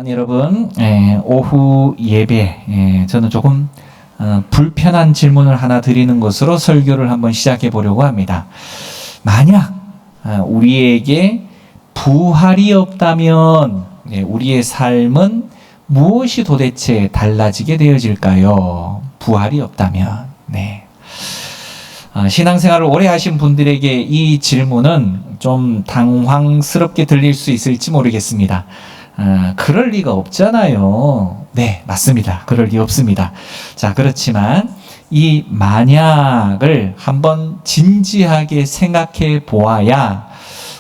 여러분, 오후 예배, 저는 조금 불편한 질문을 하나 드리는 것으로 설교를 한번 시작해 보려고 합니다. 만약 우리에게 부활이 없다면 우리의 삶은 무엇이 도대체 달라지게 되어질까요? 부활이 없다면. 신앙생활을 오래 하신 분들에게 이 질문은 좀 당황스럽게 들릴 수 있을지 모르겠습니다. 그럴 리가 없잖아요. 네, 맞습니다. 그럴 리 없습니다. 자, 그렇지만 이 만약을 한번 진지하게 생각해 보아야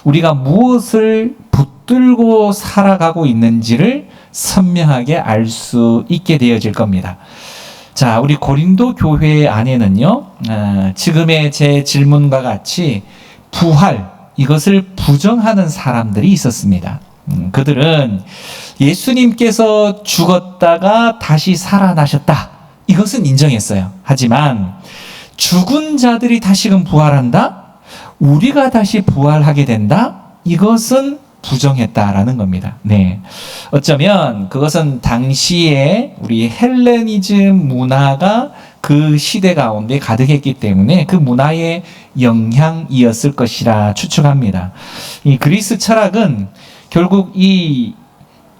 우리가 무엇을 붙들고 살아가고 있는지를 선명하게 알 수 있게 되어질 겁니다. 자, 우리 고린도 교회 안에는요, 지금의 제 질문과 같이 부활, 이것을 부정하는 사람들이 있었습니다. 그들은 예수님께서 죽었다가 다시 살아나셨다, 이것은 인정했어요. 하지만 죽은 자들이 다시금 부활한다? 우리가 다시 부활하게 된다? 이것은 부정했다라는 겁니다. 네. 어쩌면 그것은 당시에 우리 헬레니즘 문화가 그 시대 가운데 가득했기 때문에 그 문화의 영향이었을 것이라 추측합니다. 이 그리스 철학은 결국 이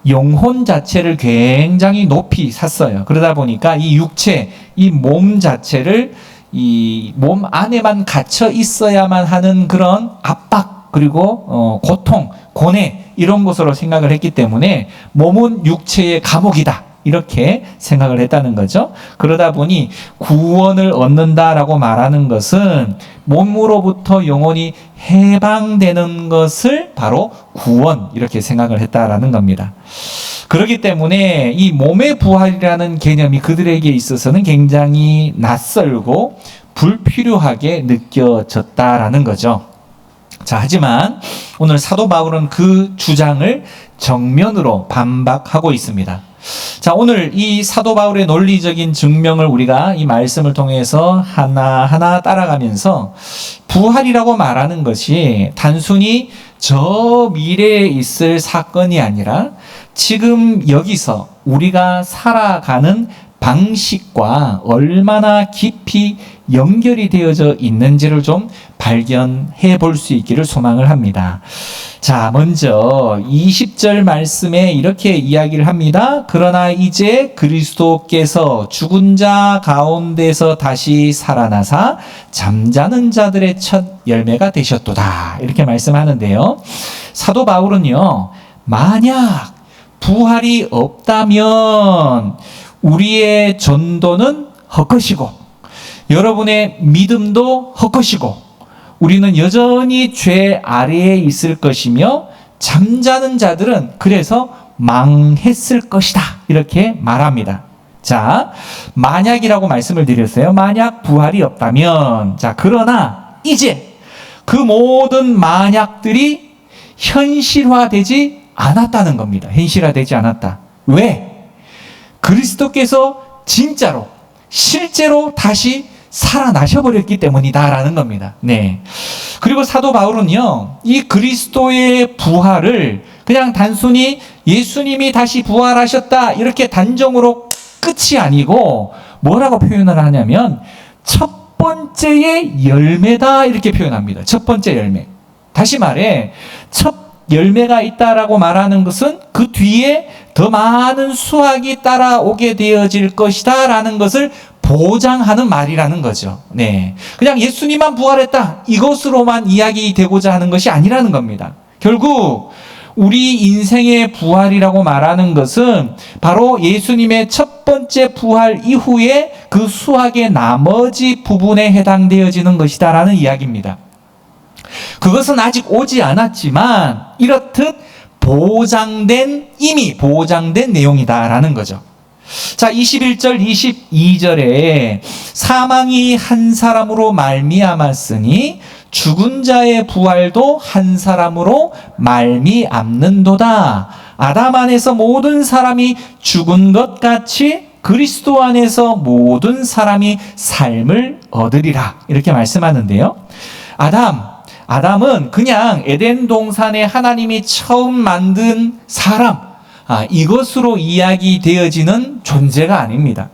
영혼 자체를 굉장히 높이 샀어요. 그러다 보니까 이 육체, 이 몸 자체를 이 몸 안에만 갇혀 있어야만 하는 그런 압박, 그리고 고통, 고뇌, 이런 것으로 생각을 했기 때문에 몸은 육체의 감옥이다, 이렇게 생각을 했다는 거죠. 그러다 보니 구원을 얻는다라고 말하는 것은 몸으로부터 영혼이 해방되는 것을 바로 구원, 이렇게 생각을 했다라는 겁니다. 그렇기 때문에 이 몸의 부활이라는 개념이 그들에게 있어서는 굉장히 낯설고 불필요하게 느껴졌다라는 거죠. 자, 하지만 오늘 사도 바울은 그 주장을 정면으로 반박하고 있습니다. 자, 오늘 이 사도 바울의 논리적인 증명을 우리가 이 말씀을 통해서 하나하나 따라가면서 부활이라고 말하는 것이 단순히 저 미래에 있을 사건이 아니라 지금 여기서 우리가 살아가는 방식과 얼마나 깊이 연결이 되어져 있는지를 좀 발견해 볼 수 있기를 소망을 합니다. 자, 먼저 20절 말씀에 이렇게 이야기를 합니다. 그러나 이제 그리스도께서 죽은 자 가운데서 다시 살아나사 잠자는 자들의 첫 열매가 되셨도다, 이렇게 말씀하는데요. 사도 바울은요, 만약 부활이 없다면 우리의 전도는 헛것이고 여러분의 믿음도 헛것이고 우리는 여전히 죄 아래에 있을 것이며 잠자는 자들은 그래서 망했을 것이다, 이렇게 말합니다. 자, 만약이라고 말씀을 드렸어요. 만약 부활이 없다면, 자, 그러나 이제 그 모든 만약들이 현실화되지 않았다는 겁니다. 현실화되지 않았다. 왜? 그리스도께서 진짜로 실제로 다시 살아나셔버렸기 때문이다라는 겁니다. 네. 그리고 사도 바울은요, 이 그리스도의 부활을 그냥 단순히 예수님이 다시 부활하셨다, 이렇게 단정으로 끝이 아니고 뭐라고 표현을 하냐면 첫 번째의 열매다, 이렇게 표현합니다. 첫 번째 열매. 다시 말해, 첫 열매가 있다라고 말하는 것은 그 뒤에 더 많은 수확이 따라오게 되어질 것이다 라는 것을 보장하는 말이라는 거죠. 네. 그냥 예수님만 부활했다, 이것으로만 이야기되고자 하는 것이 아니라는 겁니다. 결국 우리 인생의 부활이라고 말하는 것은 바로 예수님의 첫 번째 부활 이후에 그 수확의 나머지 부분에 해당되어지는 것이다 라는 이야기입니다. 그것은 아직 오지 않았지만 이렇듯 이미 보장된 내용이다라는 거죠. 자, 21절 22절에 사망이 한 사람으로 말미암았으니 죽은 자의 부활도 한 사람으로 말미암는도다. 아담 안에서 모든 사람이 죽은 것 같이 그리스도 안에서 모든 사람이 삶을 얻으리라, 이렇게 말씀하는데요. 아담은 그냥 에덴 동산에 하나님이 처음 만든 사람, 이것으로 이야기되어지는 존재가 아닙니다.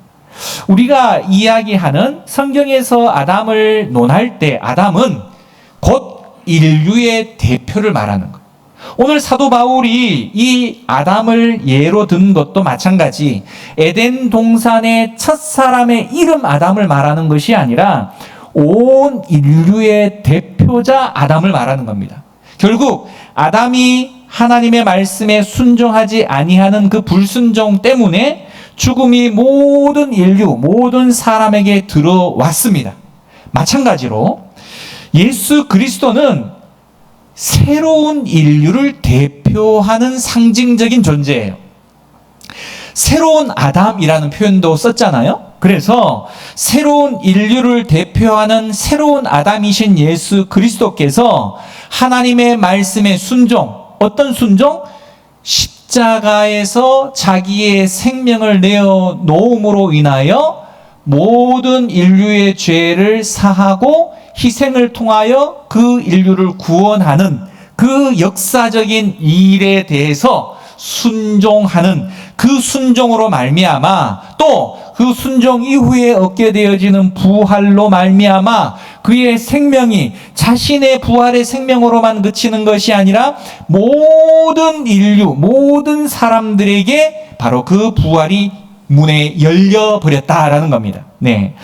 우리가 이야기하는 성경에서 아담을 논할 때 아담은 곧 인류의 대표를 말하는 것. 오늘 사도 바울이 이 아담을 예로 든 것도 마찬가지 에덴 동산의 첫 사람의 이름 아담을 말하는 것이 아니라 온 인류의 대표자 아담을 말하는 겁니다. 결국 아담이 하나님의 말씀에 순종하지 아니하는 그 불순종 때문에 죽음이 모든 인류, 모든 사람에게 들어왔습니다. 마찬가지로 예수 그리스도는 새로운 인류를 대표하는 상징적인 존재예요. 새로운 아담이라는 표현도 썼잖아요. 그래서 새로운 인류를 대표하는 새로운 아담이신 예수 그리스도께서 하나님의 말씀에 순종, 어떤 순종? 십자가에서 자기의 생명을 내어 놓음으로 인하여 모든 인류의 죄를 사하고 희생을 통하여 그 인류를 구원하는 그 역사적인 일에 대해서 순종하는 그 순종으로 말미암아 또 그 순종 이후에 얻게 되어지는 부활로 말미암아 그의 생명이 자신의 부활의 생명으로만 그치는 것이 아니라 모든 인류, 모든 사람들에게 바로 그 부활이 문에 열려버렸다라는 겁니다. 네.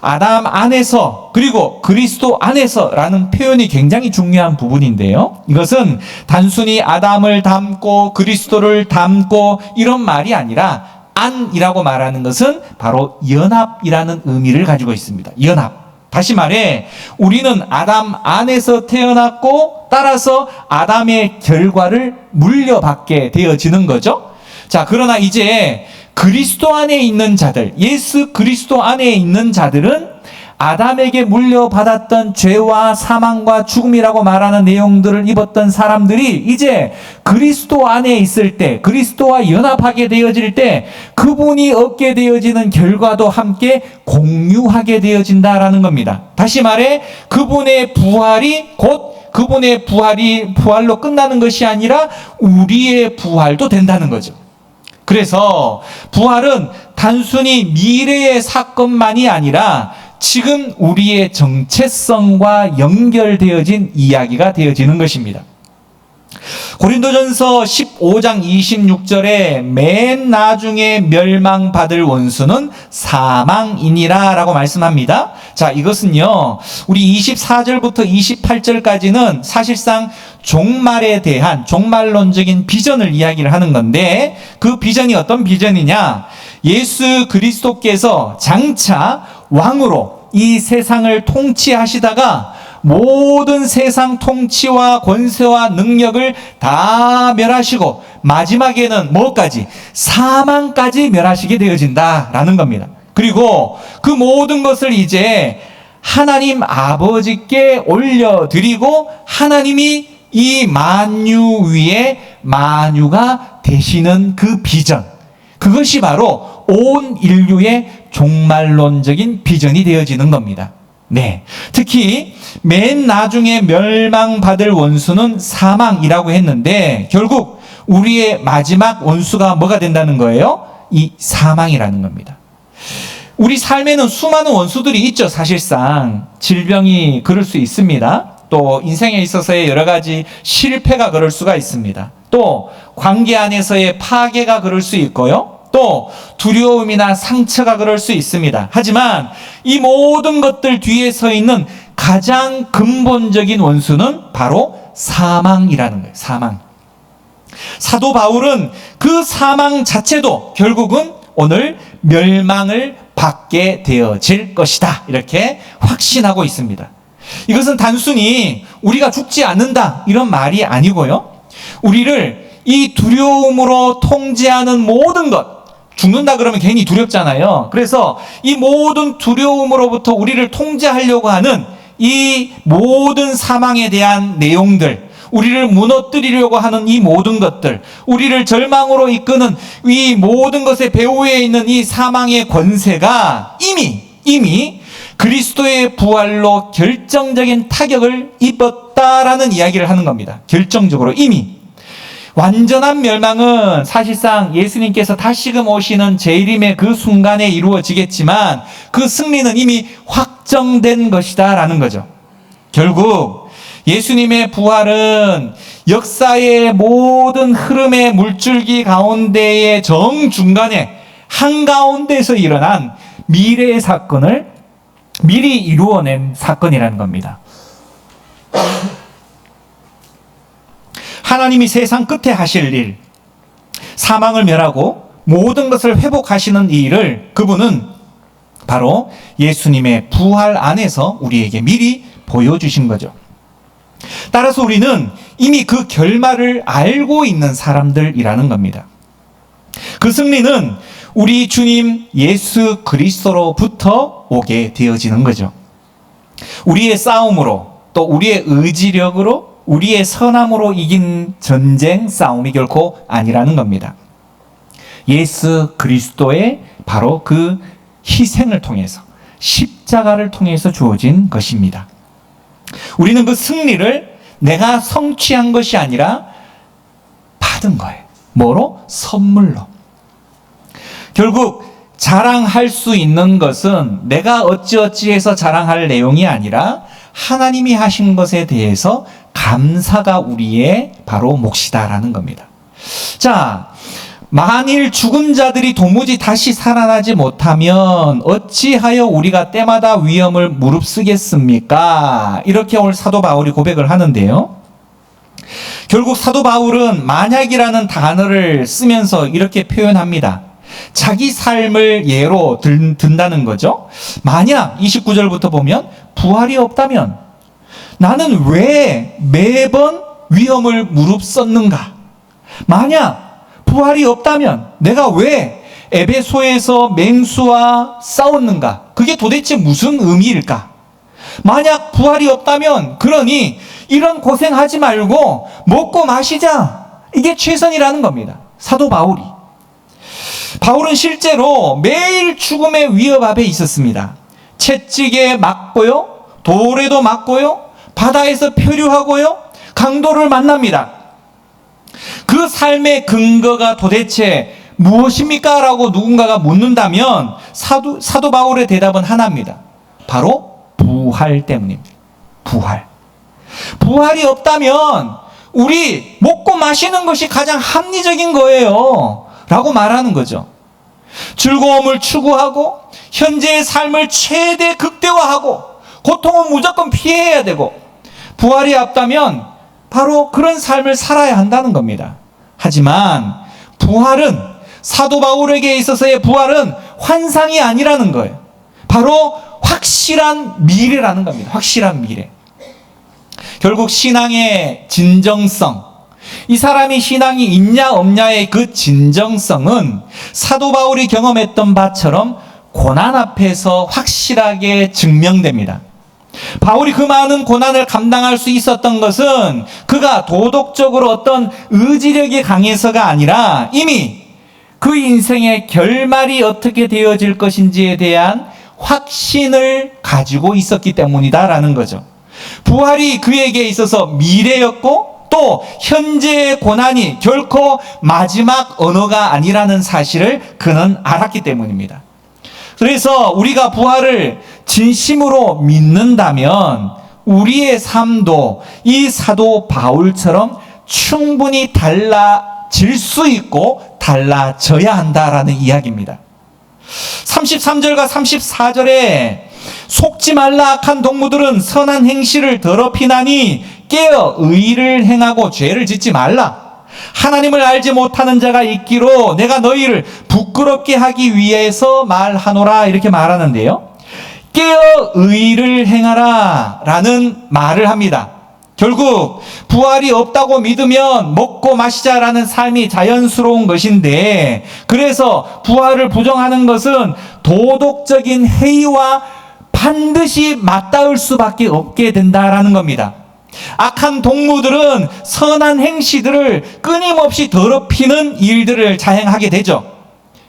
아담 안에서 그리고 그리스도 안에서라는 표현이 굉장히 중요한 부분인데요. 이것은 단순히 아담을 닮고 그리스도를 닮고 이런 말이 아니라 안이라고 말하는 것은 바로 연합이라는 의미를 가지고 있습니다. 연합. 다시 말해 우리는 아담 안에서 태어났고 따라서 아담의 결과를 물려받게 되어지는 거죠. 자, 그러나 이제 그리스도 안에 있는 자들, 예수 그리스도 안에 있는 자들은 아담에게 물려받았던 죄와 사망과 죽음이라고 말하는 내용들을 입었던 사람들이 이제 그리스도 안에 있을 때, 그리스도와 연합하게 되어질 때 그분이 얻게 되어지는 결과도 함께 공유하게 되어진다라는 겁니다. 다시 말해 그분의 부활이 곧 그분의 부활로 끝나는 것이 아니라 우리의 부활도 된다는 거죠. 그래서 부활은 단순히 미래의 사건만이 아니라 지금 우리의 정체성과 연결되어진 이야기가 되어지는 것입니다. 고린도전서 15장 26절에 맨 나중에 멸망받을 원수는 사망이니라 라고 말씀합니다. 자, 이것은요 우리 24절부터 28절까지는 사실상 종말에 대한 종말론적인 비전을 이야기를 하는 건데 그 비전이 어떤 비전이냐, 예수 그리스도께서 장차 왕으로 이 세상을 통치하시다가 모든 세상 통치와 권세와 능력을 다 멸하시고 마지막에는 뭐까지? 사망까지 멸하시게 되어진다라는 겁니다. 그리고 그 모든 것을 이제 하나님 아버지께 올려드리고 하나님이 이 만유 위에 만유가 되시는 그 비전, 그것이 바로 온 인류의 종말론적인 비전이 되어지는 겁니다. 네. 특히 맨 나중에 멸망받을 원수는 사망이라고 했는데 결국 우리의 마지막 원수가 뭐가 된다는 거예요? 이 사망이라는 겁니다. 우리 삶에는 수많은 원수들이 있죠. 사실상 질병이 그럴 수 있습니다. 또 인생에 있어서의 여러 가지 실패가 그럴 수가 있습니다. 또 관계 안에서의 파괴가 그럴 수 있고요. 또 두려움이나 상처가 그럴 수 있습니다. 하지만 이 모든 것들 뒤에 서 있는 가장 근본적인 원수는 바로 사망이라는 거예요. 사망. 사도 바울은 그 사망 자체도 결국은 오늘 멸망을 받게 되어질 것이다, 이렇게 확신하고 있습니다. 이것은 단순히 우리가 죽지 않는다 이런 말이 아니고요, 우리를 이 두려움으로 통제하는 모든 것, 죽는다 그러면 괜히 두렵잖아요. 그래서 이 모든 두려움으로부터 우리를 통제하려고 하는 이 모든 사망에 대한 내용들, 우리를 무너뜨리려고 하는 이 모든 것들, 우리를 절망으로 이끄는 이 모든 것의 배후에 있는 이 사망의 권세가 이미 그리스도의 부활로 결정적인 타격을 입었다라는 이야기를 하는 겁니다. 결정적으로 이미. 완전한 멸망은 사실상 예수님께서 다시금 오시는 재림의 그 순간에 이루어지겠지만 그 승리는 이미 확정된 것이다 라는 거죠. 결국 예수님의 부활은 역사의 모든 흐름의 물줄기 가운데의 정중간에 한가운데서 일어난 미래의 사건을 미리 이루어낸 사건이라는 겁니다. 하나님이 세상 끝에 하실 일, 사망을 멸하고 모든 것을 회복하시는 이 일을 그분은 바로 예수님의 부활 안에서 우리에게 미리 보여주신 거죠. 따라서 우리는 이미 그 결말을 알고 있는 사람들이라는 겁니다. 그 승리는 우리 주님 예수 그리스도로부터 오게 되어지는 거죠. 우리의 싸움으로 또 우리의 의지력으로 우리의 선함으로 이긴 전쟁 싸움이 결코 아니라는 겁니다. 예수 그리스도의 바로 그 희생을 통해서 십자가를 통해서 주어진 것입니다. 우리는 그 승리를 내가 성취한 것이 아니라 받은 거예요. 뭐로? 선물로. 결국 자랑할 수 있는 것은 내가 어찌어찌해서 자랑할 내용이 아니라 하나님이 하신 것에 대해서 감사가 우리의 바로 몫이다라는 겁니다. 자, 만일 죽은 자들이 도무지 다시 살아나지 못하면 어찌하여 우리가 때마다 위험을 무릅쓰겠습니까? 이렇게 오늘 사도 바울이 고백을 하는데요. 결국 사도 바울은 만약이라는 단어를 쓰면서 이렇게 표현합니다. 자기 삶을 예로 든다는 거죠. 만약 29절부터 보면 부활이 없다면 나는 왜 매번 위험을 무릅썼는가? 만약 부활이 없다면 내가 왜 에베소에서 맹수와 싸웠는가? 그게 도대체 무슨 의미일까? 만약 부활이 없다면 그러니 이런 고생하지 말고 먹고 마시자. 이게 최선이라는 겁니다. 사도 바울이. 바울은 실제로 매일 죽음의 위협 앞에 있었습니다. 채찍에 맞고요, 돌에도 맞고요, 바다에서 표류하고요, 강도를 만납니다. 그 삶의 근거가 도대체 무엇입니까? 라고 누군가가 묻는다면 사도 바울의 대답은 하나입니다. 바로 부활 때문입니다. 부활. 부활이 없다면 우리 먹고 마시는 것이 가장 합리적인 거예요. 라고 말하는 거죠. 즐거움을 추구하고 현재의 삶을 최대 극대화하고 고통은 무조건 피해야 되고 부활이 없다면 바로 그런 삶을 살아야 한다는 겁니다. 하지만 부활은 사도 바울에게 있어서의 부활은 환상이 아니라는 거예요. 바로 확실한 미래라는 겁니다. 확실한 미래. 결국 신앙의 진정성, 이 사람이 신앙이 있냐 없냐의 그 진정성은 사도 바울이 경험했던 바처럼 고난 앞에서 확실하게 증명됩니다. 바울이 그 많은 고난을 감당할 수 있었던 것은 그가 도덕적으로 어떤 의지력이 강해서가 아니라 이미 그 인생의 결말이 어떻게 되어질 것인지에 대한 확신을 가지고 있었기 때문이다라는 거죠. 부활이 그에게 있어서 미래였고 또 현재의 고난이 결코 마지막 언어가 아니라는 사실을 그는 알았기 때문입니다. 그래서 우리가 부활을 진심으로 믿는다면 우리의 삶도 이 사도 바울처럼 충분히 달라질 수 있고 달라져야 한다라는 이야기입니다. 33절과 34절에 속지 말라 악한 동무들은 선한 행실을 더럽히나니 깨어 의를 행하고 죄를 짓지 말라. 하나님을 알지 못하는 자가 있기로 내가 너희를 부끄럽게 하기 위해서 말하노라 이렇게 말하는데요. 깨어 의를 행하라 라는 말을 합니다. 결국 부활이 없다고 믿으면 먹고 마시자라는 삶이 자연스러운 것인데 그래서 부활을 부정하는 것은 도덕적인 해이와 반드시 맞닿을 수밖에 없게 된다라는 겁니다. 악한 동무들은 선한 행시들을 끊임없이 더럽히는 일들을 자행하게 되죠.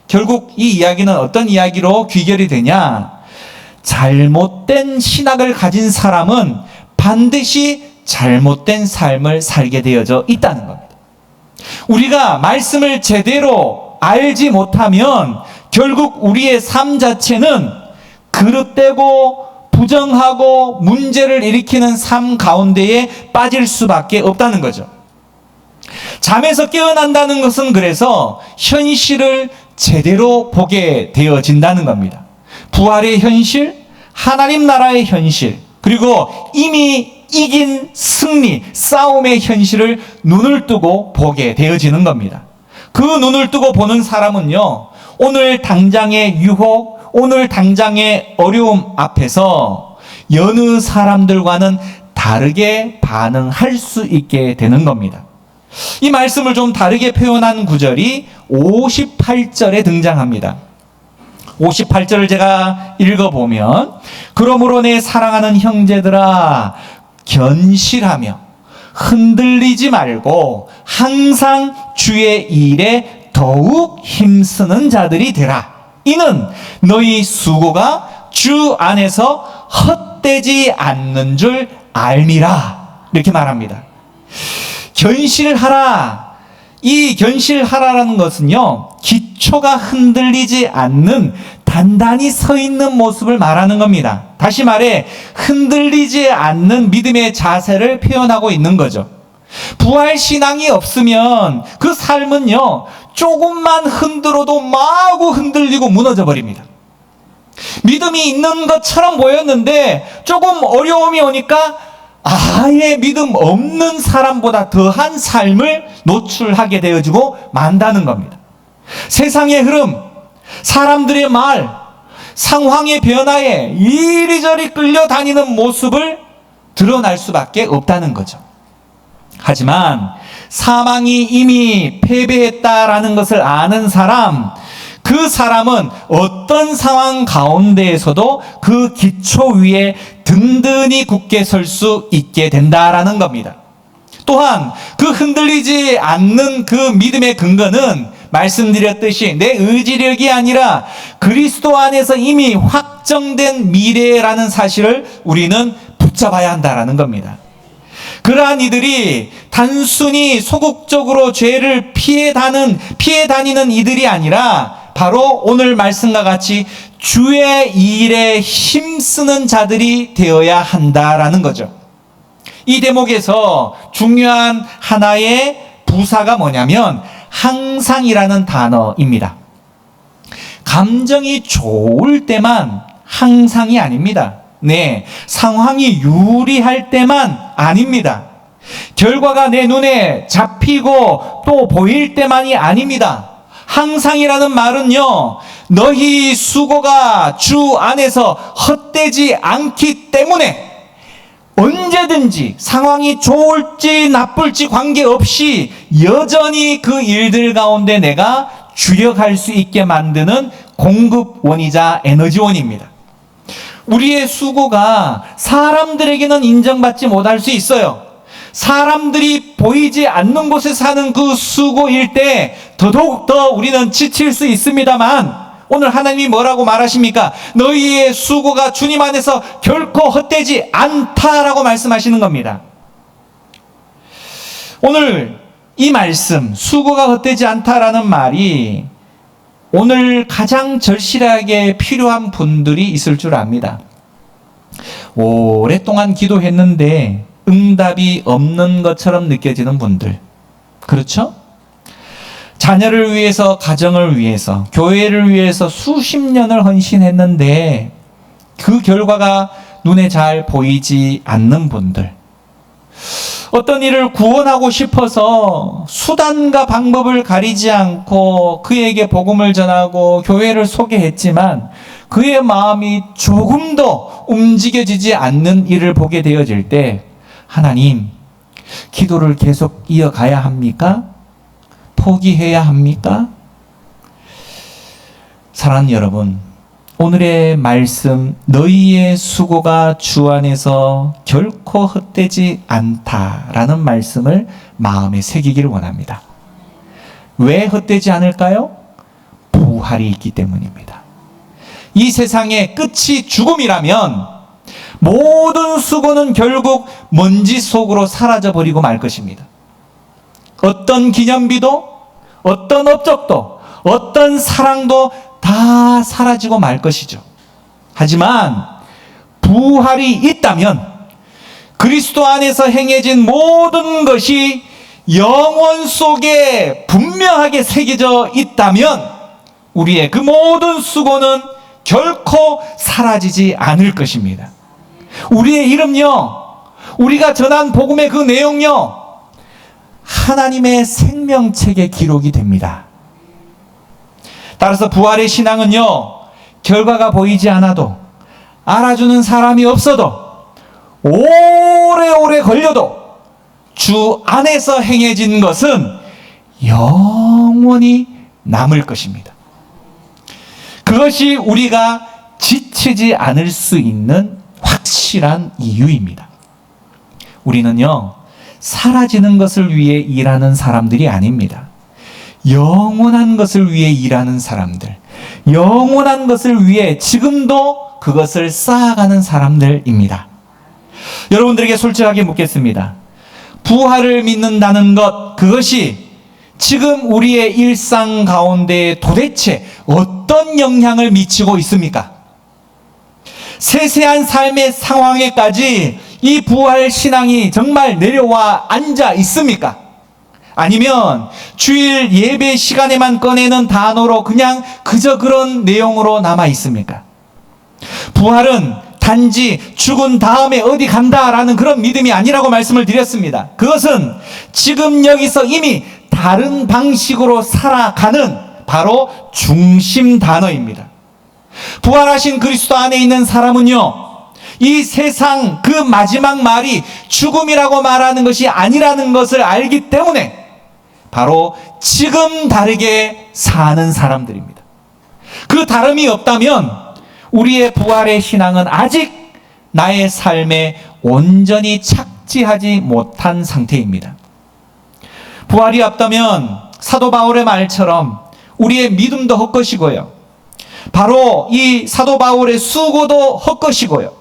결국 이 이야기는 어떤 이야기로 귀결이 되냐? 잘못된 신학을 가진 사람은 반드시 잘못된 삶을 살게 되어져 있다는 겁니다. 우리가 말씀을 제대로 알지 못하면 결국 우리의 삶 자체는 그릇되고 부정하고 문제를 일으키는 삶 가운데에 빠질 수밖에 없다는 거죠. 잠에서 깨어난다는 것은 그래서 현실을 제대로 보게 되어진다는 겁니다. 부활의 현실, 하나님 나라의 현실, 그리고 이미 이긴 승리, 싸움의 현실을 눈을 뜨고 보게 되어지는 겁니다. 그 눈을 뜨고 보는 사람은요, 오늘 당장의 유혹, 오늘 당장의 어려움 앞에서 여느 사람들과는 다르게 반응할 수 있게 되는 겁니다. 이 말씀을 좀 다르게 표현한 구절이 58절에 등장합니다. 58절을 제가 읽어보면, 그러므로 내 사랑하는 형제들아 견실하며 흔들리지 말고 항상 주의 일에 더욱 힘쓰는 자들이 되라. 이는 너희 수고가 주 안에서 헛되지 않는 줄 알미라. 이렇게 말합니다. 견실하라. 이 견실하라라는 것은요, 기초가 흔들리지 않는 단단히 서 있는 모습을 말하는 겁니다. 다시 말해 흔들리지 않는 믿음의 자세를 표현하고 있는 거죠. 부활 신앙이 없으면 그 삶은요, 조금만 흔들어도 마구 흔들리고 무너져 버립니다. 믿음이 있는 것처럼 보였는데 조금 어려움이 오니까 아예 믿음 없는 사람보다 더한 삶을 노출하게 되어지고 만다는 겁니다. 세상의 흐름, 사람들의 말, 상황의 변화에 이리저리 끌려다니는 모습을 드러날 수밖에 없다는 거죠. 하지만 사망이 이미 패배했다라는 것을 아는 사람, 그 사람은 어떤 상황 가운데에서도 그 기초 위에 든든히 굳게 설 수 있게 된다라는 겁니다. 또한 그 흔들리지 않는 그 믿음의 근거는 말씀드렸듯이 내 의지력이 아니라 그리스도 안에서 이미 확정된 미래라는 사실을 우리는 붙잡아야 한다라는 겁니다. 그러한 이들이 단순히 소극적으로 죄를 피해 다니는 이들이 아니라 바로 오늘 말씀과 같이 주의 일에 힘쓰는 자들이 되어야 한다라는 거죠. 이 대목에서 중요한 하나의 부사가 뭐냐면 항상이라는 단어입니다. 감정이 좋을 때만 항상이 아닙니다. 네, 상황이 유리할 때만 아닙니다. 결과가 내 눈에 잡히고 또 보일 때만이 아닙니다. 항상이라는 말은요, 너희 수고가 주 안에서 헛되지 않기 때문에 언제든지 상황이 좋을지 나쁠지 관계없이 여전히 그 일들 가운데 내가 주력할 수 있게 만드는 공급원이자 에너지원입니다. 우리의 수고가 사람들에게는 인정받지 못할 수 있어요. 사람들이 보이지 않는 곳에 사는 그 수고일 때 더더욱 우리는 지칠 수 있습니다만, 오늘 하나님이 뭐라고 말하십니까? 너희의 수고가 주님 안에서 결코 헛되지 않다라고 말씀하시는 겁니다. 오늘 이 말씀, 수고가 헛되지 않다라는 말이 오늘 가장 절실하게 필요한 분들이 있을 줄 압니다. 오랫동안 기도했는데 응답이 없는 것처럼 느껴지는 분들, 그렇죠? 자녀를 위해서, 가정을 위해서, 교회를 위해서 수십 년을 헌신했는데 그 결과가 눈에 잘 보이지 않는 분들, 어떤 일을 구원하고 싶어서 수단과 방법을 가리지 않고 그에게 복음을 전하고 교회를 소개했지만 그의 마음이 조금 더 움직여지지 않는 일을 보게 되어질 때, 하나님, 기도를 계속 이어가야 합니까? 포기해야 합니까? 사랑하는 여러분, 오늘의 말씀, 너희의 수고가 주 안에서 결코 헛되지 않다라는 말씀을 마음에 새기기를 원합니다. 왜 헛되지 않을까요? 부활이 있기 때문입니다. 이 세상의 끝이 죽음이라면 모든 수고는 결국 먼지 속으로 사라져버리고 말 것입니다. 어떤 기념비도, 어떤 업적도, 어떤 사랑도 다 사라지고 말 것이죠. 하지만 부활이 있다면 그리스도 안에서 행해진 모든 것이 영혼 속에 분명하게 새겨져 있다면 우리의 그 모든 수고는 결코 사라지지 않을 것입니다. 우리의 이름요, 우리가 전한 복음의 그 내용요, 하나님의 생명책에 기록이 됩니다. 따라서 부활의 신앙은요, 결과가 보이지 않아도, 알아주는 사람이 없어도, 오래오래 걸려도 주 안에서 행해진 것은 영원히 남을 것입니다. 그것이 우리가 지치지 않을 수 있는 확실한 이유입니다. 우리는요, 사라지는 것을 위해 일하는 사람들이 아닙니다. 영원한 것을 위해 일하는 사람들, 영원한 것을 위해 지금도 그것을 쌓아가는 사람들입니다. 여러분들에게 솔직하게 묻겠습니다. 부활을 믿는다는 것, 그것이 지금 우리의 일상 가운데 도대체 어떤 영향을 미치고 있습니까? 세세한 삶의 상황에까지 이 부활 신앙이 정말 내려와 앉아 있습니까? 아니면 주일 예배 시간에만 꺼내는 단어로 그냥 그저 그런 내용으로 남아 있습니까? 부활은 단지 죽은 다음에 어디 간다라는 그런 믿음이 아니라고 말씀을 드렸습니다. 그것은 지금 여기서 이미 다른 방식으로 살아가는 바로 중심 단어입니다. 부활하신 그리스도 안에 있는 사람은요, 이 세상 그 마지막 말이 죽음이라고 말하는 것이 아니라는 것을 알기 때문에 바로 지금 다르게 사는 사람들입니다. 그 다름이 없다면 우리의 부활의 신앙은 아직 나의 삶에 온전히 착지하지 못한 상태입니다. 부활이 없다면 사도 바울의 말처럼 우리의 믿음도 헛것이고요, 바로 이 사도 바울의 수고도 헛것이고요,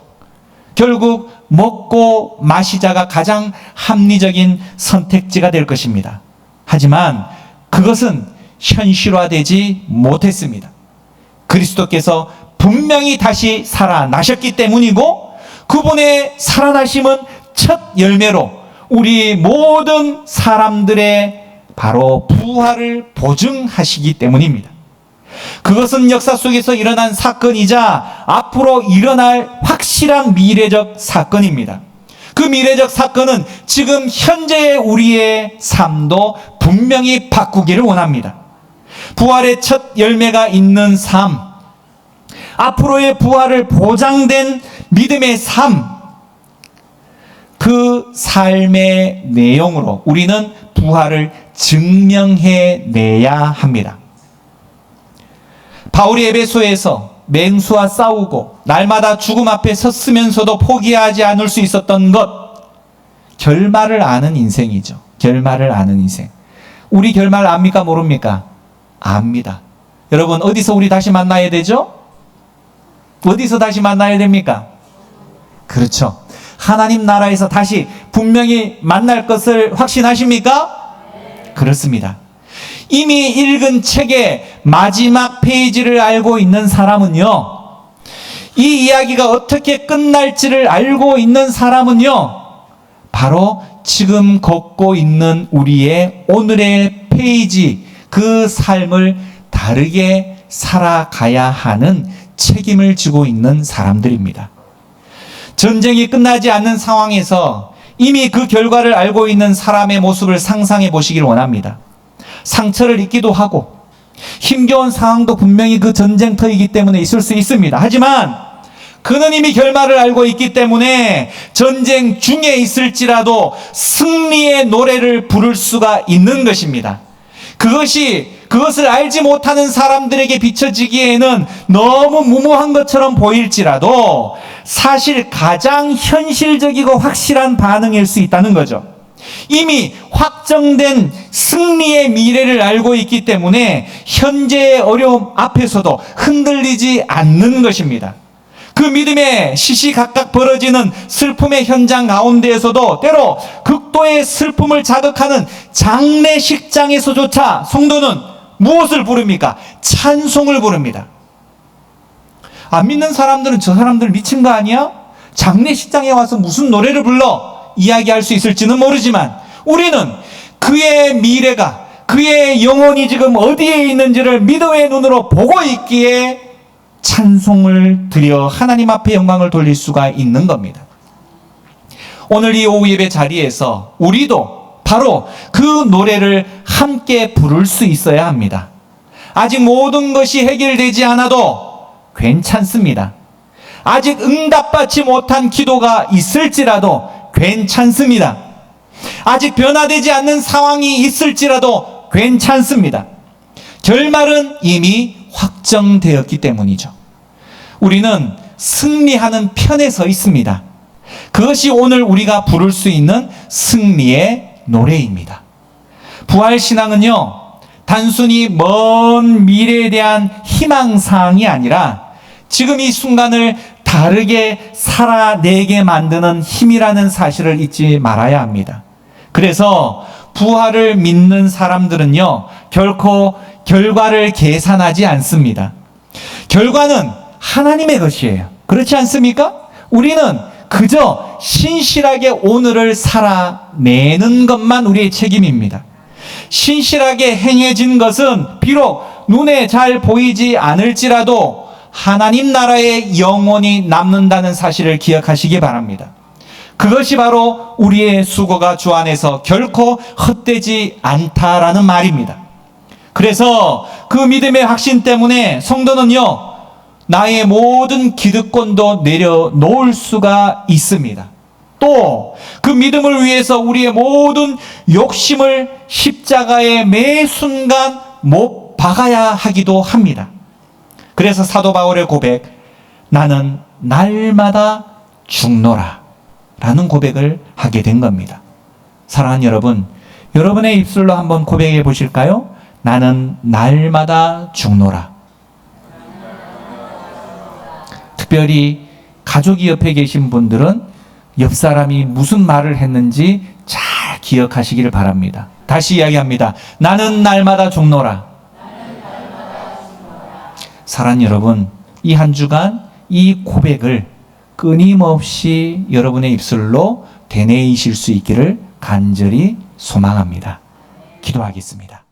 결국 먹고 마시자가 가장 합리적인 선택지가 될 것입니다. 하지만 그것은 현실화되지 못했습니다. 그리스도께서 분명히 다시 살아나셨기 때문이고, 그분의 살아나심은 첫 열매로 우리 모든 사람들의 바로 부활을 보증하시기 때문입니다. 그것은 역사 속에서 일어난 사건이자 앞으로 일어날 확실한 미래적 사건입니다. 그 미래적 사건은 지금 현재의 우리의 삶도 분명히 바꾸기를 원합니다. 부활의 첫 열매가 있는 삶, 앞으로의 부활을 보장된 믿음의 삶, 그 삶의 내용으로 우리는 부활을 증명해내야 합니다. 바울이 에베소에서 맹수와 싸우고 날마다 죽음 앞에 섰으면서도 포기하지 않을 수 있었던 것, 결말을 아는 인생이죠. 결말을 아는 인생. 우리 결말 압니까, 모릅니까? 압니다. 여러분, 어디서 우리 다시 만나야 되죠? 어디서 다시 만나야 됩니까? 그렇죠. 하나님 나라에서 다시 분명히 만날 것을 확신하십니까? 그렇습니다. 이미 읽은 책의 마지막 페이지를 알고 있는 사람은요, 이 이야기가 어떻게 끝날지를 알고 있는 사람은요, 바로 지금 걷고 있는 우리의 오늘의 페이지, 그 삶을 다르게 살아가야 하는 책임을 지고 있는 사람들입니다. 전쟁이 끝나지 않는 상황에서 이미 그 결과를 알고 있는 사람의 모습을 상상해 보시길 원합니다. 상처를 입기도 하고 힘겨운 상황도 분명히 그 전쟁터이기 때문에 있을 수 있습니다. 하지만 그는 이미 결말을 알고 있기 때문에 전쟁 중에 있을지라도 승리의 노래를 부를 수가 있는 것입니다. 그것을 알지 못하는 사람들에게 비춰지기에는 너무 무모한 것처럼 보일지라도 사실 가장 현실적이고 확실한 반응일 수 있다는 거죠. 이미 확정된 승리의 미래를 알고 있기 때문에 현재의 어려움 앞에서도 흔들리지 않는 것입니다. 그 믿음에 시시각각 벌어지는 슬픔의 현장 가운데에서도 때로 극도의 슬픔을 자극하는 장례식장에서조차 성도는 무엇을 부릅니까? 찬송을 부릅니다. 안 믿는 사람들은 저 사람들 미친 거 아니야? 장례식장에 와서 무슨 노래를 불러? 이야기할 수 있을지는 모르지만 우리는 그의 미래가, 그의 영혼이 지금 어디에 있는지를 믿음의 눈으로 보고 있기에 찬송을 드려 하나님 앞에 영광을 돌릴 수가 있는 겁니다. 오늘 이 오후 예배 자리에서 우리도 바로 그 노래를 함께 부를 수 있어야 합니다. 아직 모든 것이 해결되지 않아도 괜찮습니다. 아직 응답받지 못한 기도가 있을지라도 괜찮습니다. 아직 변화되지 않는 상황이 있을지라도 괜찮습니다. 결말은 이미 확정되었기 때문이죠. 우리는 승리하는 편에 서 있습니다. 그것이 오늘 우리가 부를 수 있는 승리의 노래입니다. 부활신앙은요, 단순히 먼 미래에 대한 희망사항이 아니라 지금 이 순간을 다르게 살아내게 만드는 힘이라는 사실을 잊지 말아야 합니다. 그래서 부활을 믿는 사람들은요, 결코 결과를 계산하지 않습니다. 결과는 하나님의 것이에요. 그렇지 않습니까? 우리는 그저 신실하게 오늘을 살아내는 것만 우리의 책임입니다. 신실하게 행해진 것은 비록 눈에 잘 보이지 않을지라도 하나님 나라의 영혼이 남는다는 사실을 기억하시기 바랍니다. 그것이 바로 우리의 수고가 주 안에서 결코 헛되지 않다라는 말입니다. 그래서 그 믿음의 확신 때문에 성도는요, 나의 모든 기득권도 내려놓을 수가 있습니다. 또 그 믿음을 위해서 우리의 모든 욕심을 십자가에 매 순간 못 박아야 하기도 합니다. 그래서 사도 바울의 고백, 나는 날마다 죽노라 라는 고백을 하게 된 겁니다. 사랑하는 여러분, 여러분의 입술로 한번 고백해 보실까요? 나는 날마다 죽노라. 특별히 가족이 옆에 계신 분들은 옆 사람이 무슨 말을 했는지 잘 기억하시기를 바랍니다. 다시 이야기합니다. 나는 날마다 죽노라. 사랑하는 여러분, 이 한 주간 이 고백을 끊임없이 여러분의 입술로 되뇌이실 수 있기를 간절히 소망합니다. 기도하겠습니다.